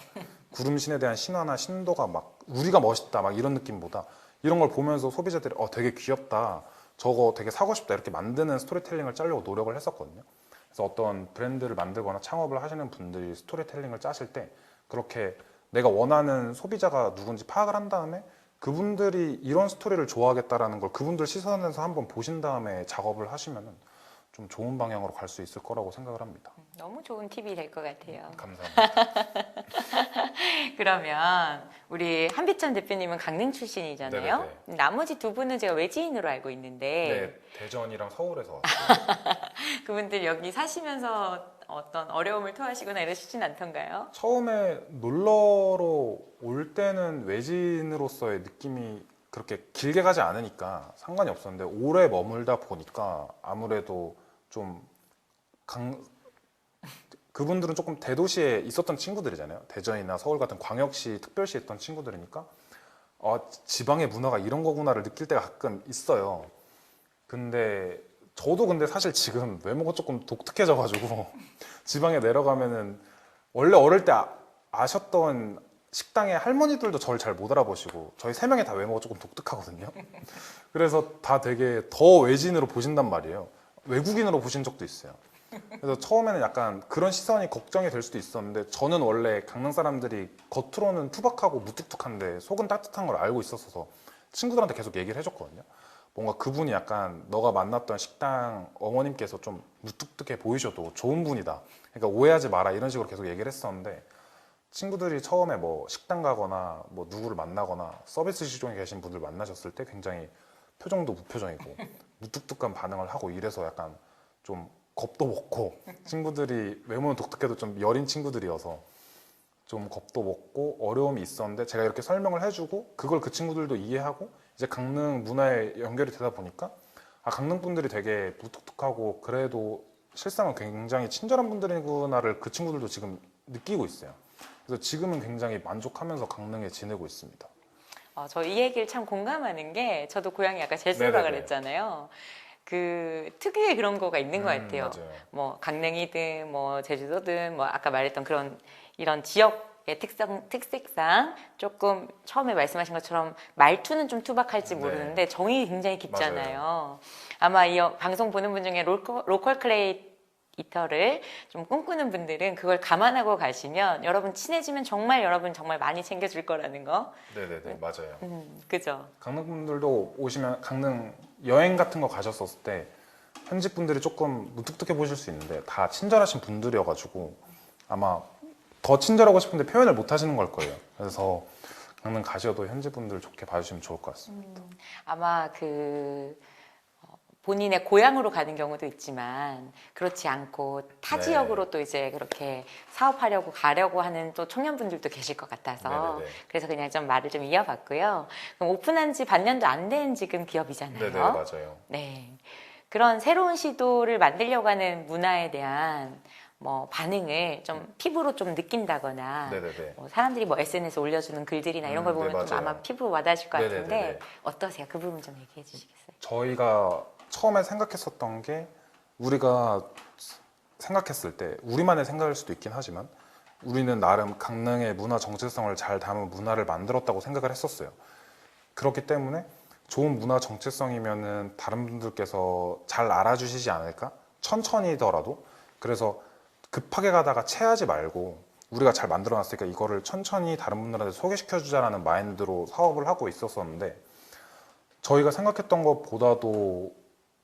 구름신에 대한 신화나 신도가 막 우리가 멋있다 막 이런 느낌보다 이런 걸 보면서 소비자들이 되게 귀엽다 저거 되게 사고 싶다 이렇게 만드는 스토리텔링을 짜려고 노력을 했었거든요. 그래서 어떤 브랜드를 만들거나 창업을 하시는 분들이 스토리텔링을 짜실 때 그렇게 내가 원하는 소비자가 누군지 파악을 한 다음에 그분들이 이런 스토리를 좋아하겠다라는 걸 그분들 시선에서 한번 보신 다음에 작업을 하시면은 좀 좋은 방향으로 갈 수 있을 거라고 생각을 합니다. 너무 좋은 팁이 될 것 같아요. 감사합니다. 그러면 우리 한비천 대표님은 강릉 출신이잖아요. 네네네. 나머지 두 분은 제가 외지인으로 알고 있는데 네, 대전이랑 서울에서 왔어요. 그분들 여기 사시면서 어떤 어려움을 토하시거나 이러시진 않던가요? 처음에 놀러로 올 때는 외지인으로서의 느낌이 그렇게 길게 가지 않으니까 상관이 없었는데 오래 머물다 보니까 아무래도 좀 그분들은 조금 대도시에 있었던 친구들이잖아요. 대전이나 서울 같은 광역시, 특별시에 있던 친구들이니까 지방의 문화가 이런 거구나를 느낄 때가 가끔 있어요. 근데 저도 근데 사실 지금 외모가 조금 독특해져가지고 지방에 내려가면은 원래 어릴 때 아셨던 식당의 할머니들도 저를 잘 못 알아보시고 저희 세 명이 다 외모가 조금 독특하거든요. 그래서 다 되게 더 외지인으로 보신단 말이에요. 외국인으로 보신 적도 있어요. 그래서 처음에는 약간 그런 시선이 걱정이 될 수도 있었는데 저는 원래 강릉 사람들이 겉으로는 투박하고 무뚝뚝한데 속은 따뜻한 걸 알고 있었어서 친구들한테 계속 얘기를 해줬거든요. 뭔가 그분이 약간 너가 만났던 식당 어머님께서 좀 무뚝뚝해 보이셔도 좋은 분이다. 그러니까 오해하지 마라 이런 식으로 계속 얘기를 했었는데 친구들이 처음에 뭐 식당 가거나 뭐 누구를 만나거나 서비스 직종에 계신 분들 만나셨을 때 굉장히 표정도 무표정이고 무뚝뚝한 반응을 하고 이래서 약간 좀 겁도 먹고 친구들이 외모는 독특해도 좀 여린 친구들이어서 좀 겁도 먹고 어려움이 있었는데 제가 이렇게 설명을 해주고 그걸 그 친구들도 이해하고 이제 강릉 문화에 연결이 되다 보니까 아, 강릉 분들이 되게 무뚝뚝하고 그래도 실상은 굉장히 친절한 분들이구나를 그 친구들도 지금 느끼고 있어요. 그래서 지금은 굉장히 만족하면서 강릉에 지내고 있습니다. 저 이 얘기를 참 공감하는 게 저도 고향이 아까 제주도라 네네네. 그랬잖아요. 그 특유의 그런 거가 있는 것 같아요. 맞아요. 뭐 강릉이든 뭐 제주도든 뭐 아까 말했던 그런 이런 지역의 특색상 조금 처음에 말씀하신 것처럼 말투는 좀 투박할지 네. 모르는데 정이 굉장히 깊잖아요. 아마 이 방송 보는 분 중에 로컬 크리에이터를 좀 꿈꾸는 분들은 그걸 감안하고 가시면 여러분 친해지면 정말 여러분 정말 많이 챙겨줄 거라는 거. 네네네, 맞아요. 그죠? 강릉 분들도 오시면 강릉 여행 같은 거 가셨었을 때 현지 분들이 조금 무뚝뚝해 보실 수 있는데 다 친절하신 분들이어가지고 아마 더 친절하고 싶은데 표현을 못 하시는 걸 거예요. 그래서 강릉 가셔도 현지 분들 좋게 봐주시면 좋을 것 같습니다. 아마 본인의 고향으로 가는 경우도 있지만 그렇지 않고 타 네. 지역으로 또 이제 그렇게 사업하려고 가려고 하는 또 청년분들도 계실 것 같아서 네네네. 그래서 그냥 좀 말을 좀 이어봤고요. 그럼 오픈한 지 반년도 안 된 지금 기업이잖아요. 네네, 맞아요. 네. 그런 새로운 시도를 만들려고 하는 문화에 대한 뭐 반응을 좀 피부로 좀 느낀다거나 네네네. 뭐 사람들이 뭐 SNS 에 올려주는 글들이나 이런 걸 네, 보면 좀 맞아요. 아마 피부 와닿으실 것 같은데 네네네네. 어떠세요? 그 부분 좀 얘기해 주시겠어요? 저희가 처음에 생각했었던 게 우리가 생각했을 때 우리만의 생각일 수도 있긴 하지만 우리는 나름 강릉의 문화 정체성을 잘 담은 문화를 만들었다고 생각을 했었어요. 그렇기 때문에 좋은 문화 정체성이면은 다른 분들께서 잘 알아주시지 않을까? 천천히더라도. 그래서 급하게 가다가 체하지 말고 우리가 잘 만들어놨으니까 이거를 천천히 다른 분들한테 소개시켜주자라는 마인드로 사업을 하고 있었었는데 저희가 생각했던 것보다도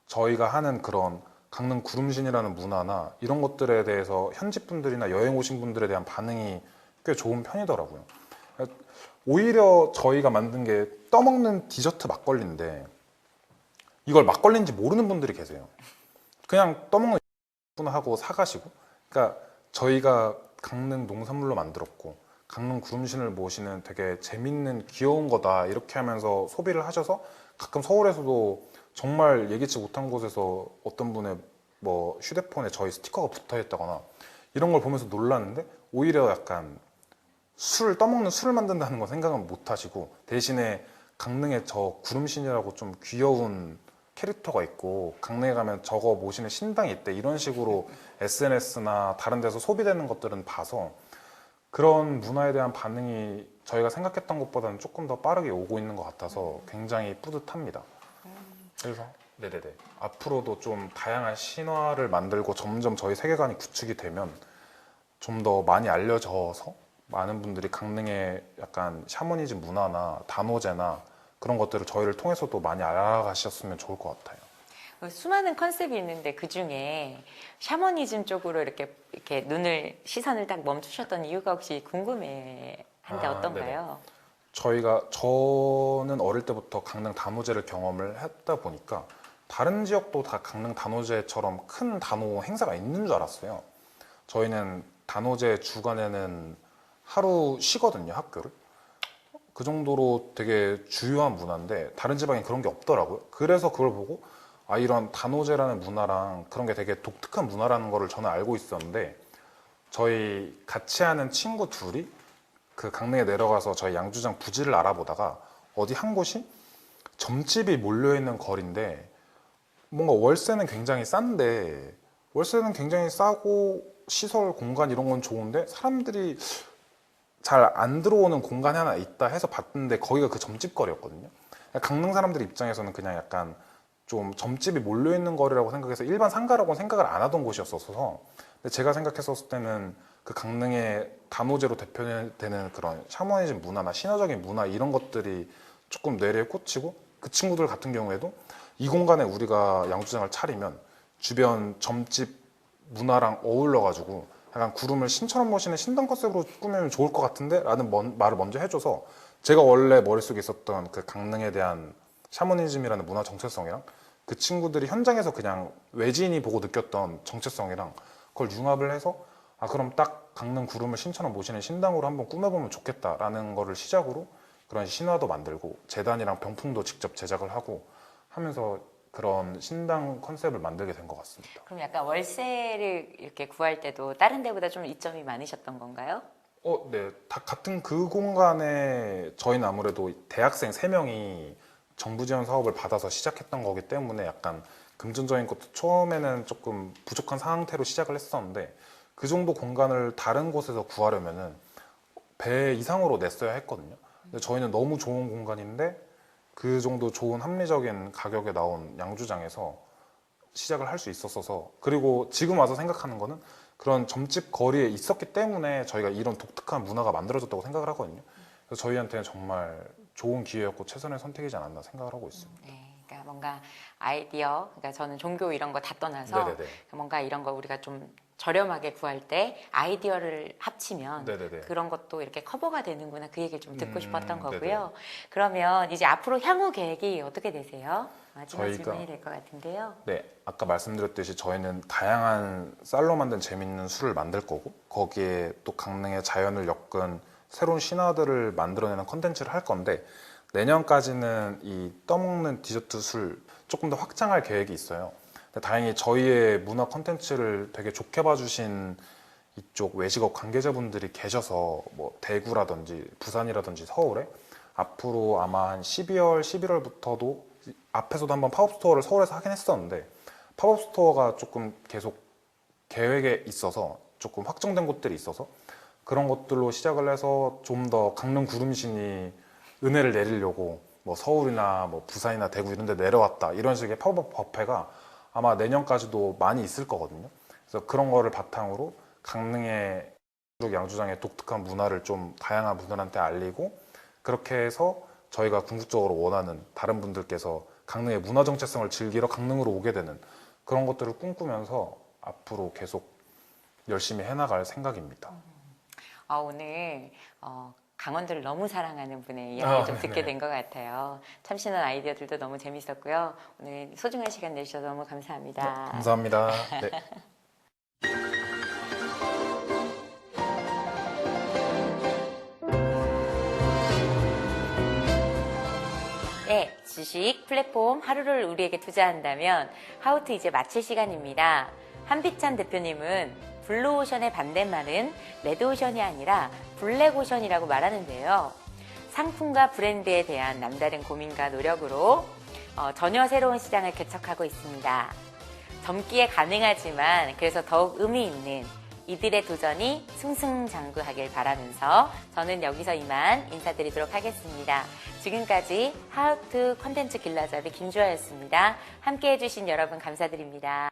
저희가 하는 그런 강릉 구름신이라는 문화나 이런 것들에 대해서 현지 분들이나 여행 오신 분들에 대한 반응이 꽤 좋은 편이더라고요. 오히려 저희가 만든 게 떠먹는 디저트 막걸리인데 이걸 막걸리인지 모르는 분들이 계세요. 그냥 떠먹는 구나 하고 사가시고. 그러니까 저희가 강릉 농산물로 만들었고 강릉 구름신을 모시는 되게 재밌는 귀여운 거다 이렇게 하면서 소비를 하셔서 가끔 서울에서도 정말 예기치 못한 곳에서 어떤 분의 뭐 휴대폰에 저희 스티커가 붙어 있다거나 이런 걸 보면서 놀랐는데 오히려 약간 떠먹는 술을 만든다는 건 생각은 못 하시고 대신에 강릉에 저 구름신이라고 좀 귀여운 캐릭터가 있고 강릉에 가면 저거 모시는 신당이 있대 이런 식으로 SNS나 다른 데서 소비되는 것들은 봐서 그런 문화에 대한 반응이 저희가 생각했던 것보다는 조금 더 빠르게 오고 있는 것 같아서 굉장히 뿌듯합니다. 그래서 네네네 앞으로도 좀 다양한 신화를 만들고 점점 저희 세계관이 구축이 되면 좀 더 많이 알려져서 많은 분들이 강릉의 약간 샤머니즘 문화나 단오제나 그런 것들을 저희를 통해서도 많이 알아가셨으면 좋을 것 같아요. 수많은 컨셉이 있는데 그 중에 샤머니즘 쪽으로 이렇게 시선을 딱 멈추셨던 이유가 혹시 궁금해 한데 어떤가요? 저는 어릴 때부터 강릉 단오제를 경험을 했다 보니까 다른 지역도 다 강릉 단오제처럼 큰 단오 행사가 있는 줄 알았어요. 저희는 단오제 주간에는 하루 쉬거든요, 학교를. 그 정도로 되게 주요한 문화인데 다른 지방에 그런 게 없더라고요. 그래서 그걸 보고 아 이런 단오제라는 문화랑 그런 게 되게 독특한 문화라는 거를 저는 알고 있었는데 저희 같이 하는 친구 둘이 그 강릉에 내려가서 저희 양주장 부지를 알아보다가 어디 한 곳이 점집이 몰려있는 거리인데 뭔가 월세는 굉장히 싼데 월세는 굉장히 싸고 시설 공간 이런 건 좋은데 사람들이 잘 안 들어오는 공간이 하나 있다 해서 봤는데 거기가 그 점집 거리였거든요. 강릉 사람들 입장에서는 그냥 약간 좀 점집이 몰려있는 거리라고 생각해서 일반 상가라고는 생각을 안 하던 곳이었어서 근데 제가 생각했었을 때는 그 강릉의 단오제로 대표되는 그런 샤머니즘 문화나 신화적인 문화 이런 것들이 조금 뇌리에 꽂히고 그 친구들 같은 경우에도 이 공간에 우리가 양주장을 차리면 주변 점집 문화랑 어울려가지고 약간 구름을 신처럼 모시는 신당 컨셉으로 꾸미면 좋을 것 같은데? 라는 말을 먼저 해줘서 제가 원래 머릿속에 있었던 그 강릉에 대한 샤머니즘이라는 문화 정체성이랑 그 친구들이 현장에서 그냥 외지인이 보고 느꼈던 정체성이랑 그걸 융합을 해서 아 그럼 딱 강릉 구름을 신처럼 모시는 신당으로 한번 꾸며보면 좋겠다라는 거를 시작으로 그런 신화도 만들고 재단이랑 병풍도 직접 제작을 하고 하면서 그런 신당 컨셉을 만들게 된 것 같습니다. 그럼 약간 월세를 이렇게 구할 때도 다른 데보다 좀 이점이 많으셨던 건가요? 네. 다 같은 그 공간에 저희는 아무래도 대학생 3명이 정부 지원 사업을 받아서 시작했던 거기 때문에 약간 금전적인 것도 처음에는 조금 부족한 상태로 시작을 했었는데 그 정도 공간을 다른 곳에서 구하려면은 배 이상으로 냈어야 했거든요. 근데 저희는 너무 좋은 공간인데 그 정도 좋은 합리적인 가격에 나온 양주장에서 시작을 할 수 있었어서 그리고 지금 와서 생각하는 거는 그런 점집 거리에 있었기 때문에 저희가 이런 독특한 문화가 만들어졌다고 생각을 하거든요. 그래서 저희한테는 정말 좋은 기회였고 최선의 선택이지 않았나 생각을 하고 있습니다. 네, 그러니까 뭔가 아이디어, 그러니까 저는 종교 이런 거 다 떠나서 네네네. 뭔가 이런 거 우리가 좀 저렴하게 구할 때 아이디어를 합치면 네네네. 그런 것도 이렇게 커버가 되는구나 그 얘기를 좀 듣고 싶었던 거고요. 네네. 그러면 이제 앞으로 향후 계획이 어떻게 되세요? 마지막 저희가- 질문이 될 것 같은데요. 네, 아까 말씀드렸듯이 저희는 다양한 쌀로 만든 재밌는 술을 만들 거고 거기에 또 강릉의 자연을 엮은 새로운 신화들을 만들어내는 컨텐츠를 할 건데 내년까지는 이 떠먹는 디저트 술 조금 더 확장할 계획이 있어요. 근데 다행히 저희의 문화 컨텐츠를 되게 좋게 봐주신 이쪽 외식업 관계자분들이 계셔서 뭐 대구라든지 부산이라든지 서울에 앞으로 아마 한 12월, 11월부터도 앞에서도 한번 팝업 스토어를 서울에서 하긴 했었는데 팝업 스토어가 조금 계속 계획에 있어서 조금 확정된 곳들이 있어서 그런 것들로 시작을 해서 좀 더 강릉 구름신이 은혜를 내리려고 뭐 서울이나 뭐 부산이나 대구 이런 데 내려왔다 이런 식의 팝업 법회가 아마 내년까지도 많이 있을 거거든요. 그래서 그런 거를 바탕으로 강릉의 양주장의 독특한 문화를 좀 다양한 분들한테 알리고 그렇게 해서 저희가 궁극적으로 원하는 다른 분들께서 강릉의 문화 정체성을 즐기러 강릉으로 오게 되는 그런 것들을 꿈꾸면서 앞으로 계속 열심히 해나갈 생각입니다. 오늘 강원도를 너무 사랑하는 분의 이야기 좀 듣게 네네. 된 것 같아요. 참신한 아이디어들도 너무 재밌었고요. 오늘 소중한 시간 내주셔서 너무 감사합니다. 감사합니다. 네. 네, 주식 플랫폼 하루를 우리에게 투자한다면 하우트 이제 마칠 시간입니다. 한비찬 대표님은 블루오션의 반대말은 레드오션이 아니라 블랙오션이라고 말하는데요. 상품과 브랜드에 대한 남다른 고민과 노력으로 전혀 새로운 시장을 개척하고 있습니다. 젊기에 가능하지만 그래서 더욱 의미 있는 이들의 도전이 승승장구하길 바라면서 저는 여기서 이만 인사드리도록 하겠습니다. 지금까지 하우투 컨텐츠 길라잡이 김주아였습니다. 함께해 주신 여러분 감사드립니다.